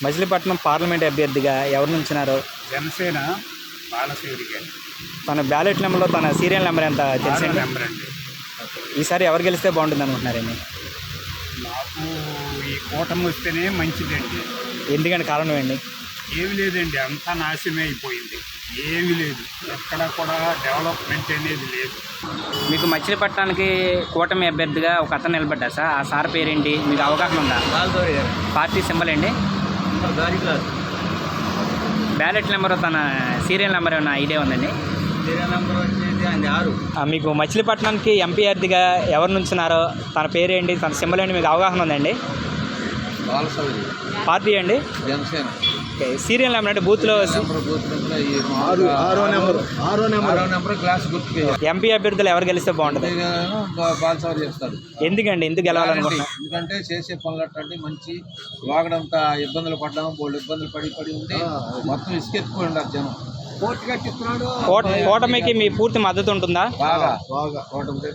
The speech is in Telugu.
మచిలీపట్నం పార్లమెంట్ అభ్యర్థిగా ఎవరు నుంచున్నారు? జనసేన బాలశౌరి గారు. తన బ్యాలెట్ నెంబర్లో తన సీరియల్ నెంబర్ ఎంత తెలిసింది? నెంబర్ అండి. ఈసారి ఎవరు గెలిస్తే బాగుంటుంది అనుకుంటున్నారండి? నాకు ఈ కూటమి వస్తేనే మంచిదండి. ఎందుకంటే కారణం ఏంటి? ఏమి లేదండి, అంతా నాశనమే అయిపోయింది. ఏమీ లేదు, ఎక్కడ కూడా డెవలప్మెంట్ అనేది లేదు. మీకు మచిలీపట్నానికి కూటమి అభ్యర్థిగా ఒక అతను నిలబడ్డారు సార్. ఆ సార్ పేరేంటి? మీకు అవగాహన ఉందా? పార్టీ సింబల్ ఏంటి? బ్యాలెట్ నెంబర్ తన సీరియల్ నెంబర్ ఏమైనా ఐడియా ఉందండి? మీకు మచిలీపట్నానికి ఎంపీ అభ్యర్థిగా ఎవరు నుంచున్నారో తన పేరేంటి, తన సింబల్ ఏంటి, మీకు అవగాహన ఉందండి? పార్టీ అండి జనసేన. సీరియల్ నెంబర్ అంటే బూత్లో క్లాస్ గుర్తు ఎంపీ అభ్యర్థులు ఎవరు గెలిస్తే బాగుంటుంది? బాలసౌరి చేస్తాడు. ఎందుకండి? ఎందుకు గెలవాలనుకుంటున్నారు? ఎందుకంటే చేసే పనులు అట్టండి మంచి వాగడంతా ఇబ్బందులు పడ్డాము, బోళ్ళు ఇబ్బందులు పడి ఉండి మొత్తం ఇసుకెత్తుకుని ఉన్నారు జనం. కూటమికి మీ పూర్తి మద్దతు ఉంటుందా? బాగా కూటమికి